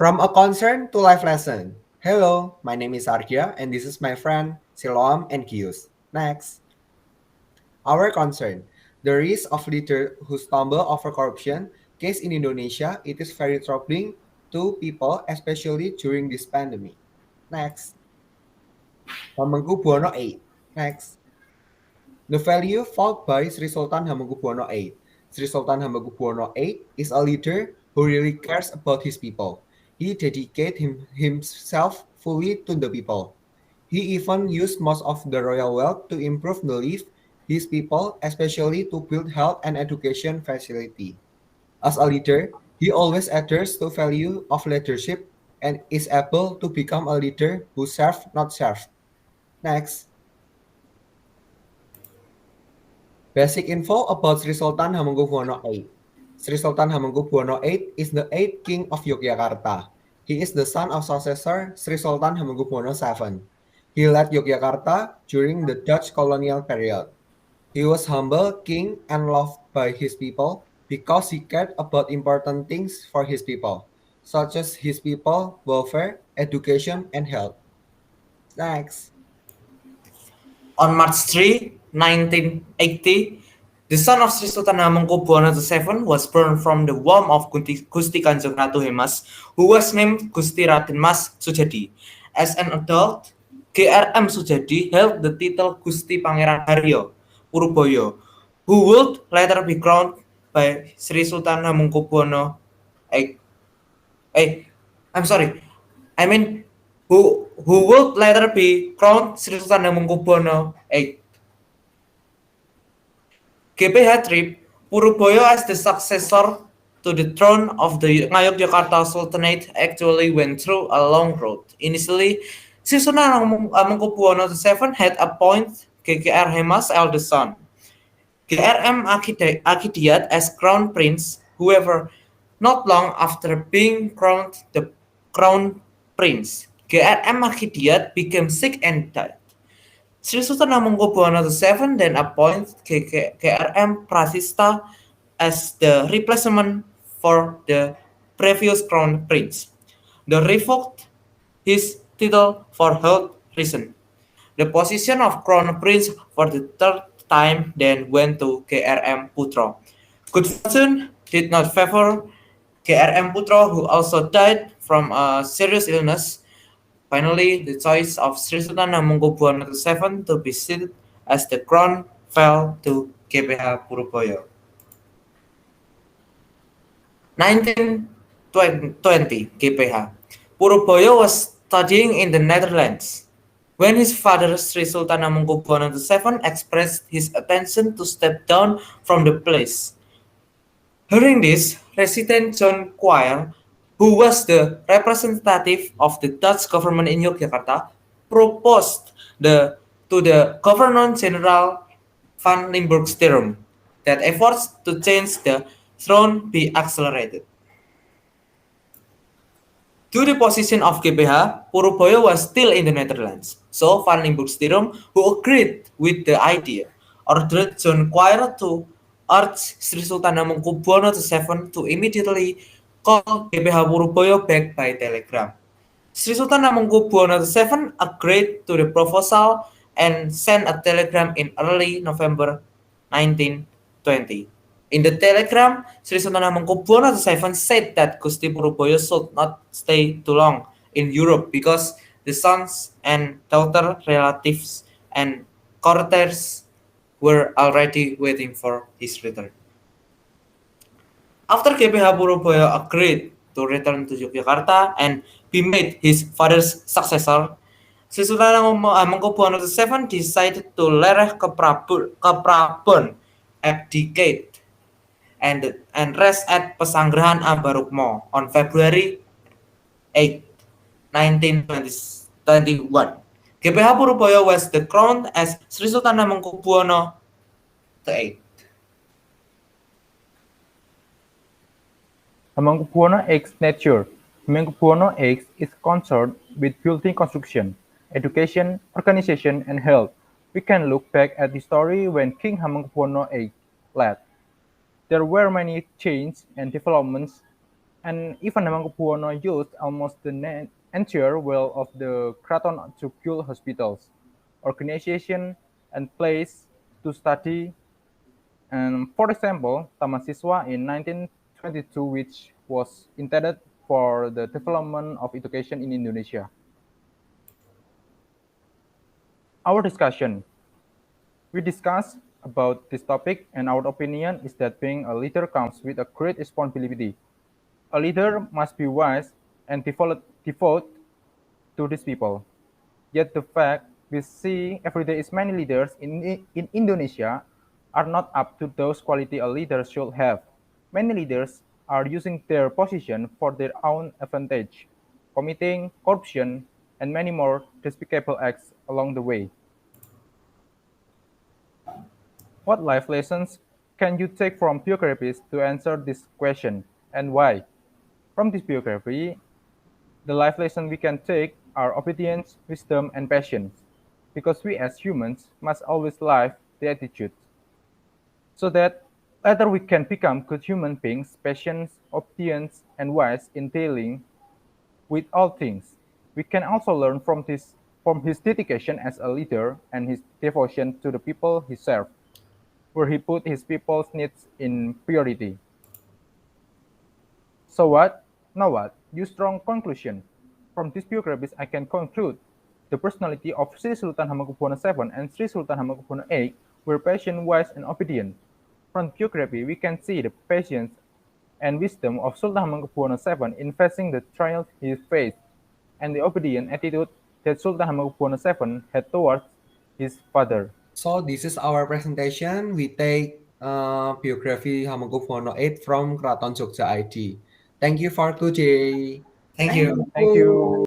From a concern to life lesson. Hello, my name is Argya and this is my friend Siloam and Gius. Next, our concern. The risk of leaders who stumble over corruption case in Indonesia, it is very troubling to people, especially during this pandemic. Next, Hamengkubuwono VIII. Next, the value fought by Sri Sultan Hamengkubuwono VIII. Sri Sultan Hamengkubuwono VIII is a leader who really cares about his people. He dedicated himself fully to the people. He even used most of the royal wealth to improve the life his people, especially to build health and education facility. As a leader, he always adheres to value of leadership and is able to become a leader who serve, not serve. Next, basic info about Sri Sultan Hamengkubuwono VIII. Sri Sultan Hamengkubuwono VIII is the eighth king of Yogyakarta. He is the son of successor Sri Sultan Hamengkubuwono VII. He led Yogyakarta during the Dutch colonial period. He was humble king and loved by his people because he cared about important things for his people, such as his people, welfare, education, and health. Next. On March 3, 1980, the son of Sri Sultan Hamengkubuwono VII was born from the womb of Gusti Kanjeng Ratu Hemas, who was named Gusti Raden Mas Sujadi. As an adult, GRM Sujadi held the title Gusti Pangeran Haryo Puruboyo, who would later be crowned by Sri Sultan Hamengkubuwono VIII. I'm sorry. I mean, who would later be crowned Sri Sultan Hamengkubuwono VIII. GPH Trip Puruboyo as the successor to the throne of the Ngayogyakarta Sultanate actually went through a long road. Initially, Sri Sultan Hamengkubuwono VII had appointed GGR Hemas' eldest son, GRM Akidiat, as crown prince. However, not long after being crowned the crown prince, GRM Akidiat became sick and died. Sri Sultan Hamengkubuwono VII then appointed GRM Prasista as the replacement for the previous crown prince. They revoked his title for health reasons. The position of crown prince for the third time then went to GRM Putro. Good fortune did not favor GRM Putro, who also died from a serious illness. Finally, the choice of Sri Sultan Hamengkubuwono VII to be seated as the crown fell to GPH Puruboyo. 1920 GPH. Puruboyo was studying in the Netherlands when his father Sri Sultan Hamengkubuwono VII expressed his intention to step down from the place. Hearing this, resident John Quire, who was the representative of the Dutch government in Yogyakarta, proposed to the Governor-General van Limburg-Stirum that efforts to change the throne be accelerated. Due to the position of GPH, Puruboyo was still in the Netherlands, so van Limburg-Stirum, who agreed with the idea, ordered John Quire to urged Sri Sultan Hamengkubuwono VII to immediately call GPH Puruboyo back by telegram. Sri Sultan Hamengkubuwono VII agreed to the proposal and sent a telegram in early November 1920. In the telegram, Sri Sultan Hamengkubuwono VII said that Gusti Puruboyo should not stay too long in Europe because the sons and daughter relatives and courtiers were already waiting for his return. After GPH Puruboyo agreed to return to Yogyakarta and be made his father's successor, Sri Sultan Hamengkubuwono VII decided to lereh ke Prabon, abdicate, and rest at Pesanggerahan Ambarukmo on February 8, 1921. GPH Puruboyo was crowned as Sri Sultan Hamengkubuwono VIII. Hamengkubuwono VIII's nature. Hamengkubuwono VIII is concerned with building construction, education, organization, and health. We can look back at the story when King Hamengkubuwono VIII led. There were many changes and developments And even Hamengkubuwono used almost the entire wealth of the Kraton to build hospitals, organization, and place to study. And for example, Taman Siswa in 1922, which was intended for the development of education in Indonesia. Our discussion. We discussed about this topic, and our opinion is that being a leader comes with a great responsibility. A leader must be wise and devote to these people. Yet the fact we see every day is many leaders in Indonesia are not up to those quality a leader should have. Many leaders are using their position for their own advantage, committing corruption and many more despicable acts along the way. What life lessons can you take from biographies to answer this question, and why? From this biography, the life lessons we can take are obedience, wisdom, and patience, because we as humans must always live the attitude, so that later we can become good human beings, patient, obedient, and wise in dealing with all things. We can also learn from his dedication as a leader and his devotion to the people he served, where he put his people's needs in priority. So what? Now what? Use strong conclusion. From these biographies, I can conclude the personality of Sri Sultan Hamengkubuwono VII and Sri Sultan Hamengkubuwono VIII were patient, wise, and obedient. From biography, we can see the patience and wisdom of Sultan Hamengkubuwono VII in facing the trials he faced, and the obedient attitude that Sultan Hamengkubuwono VII had towards his father. So this is our presentation. We take biography Hamengkubuwono VIII from Kraton Jogja ID. Thank you for today. Thank Thank you. Thank you. you.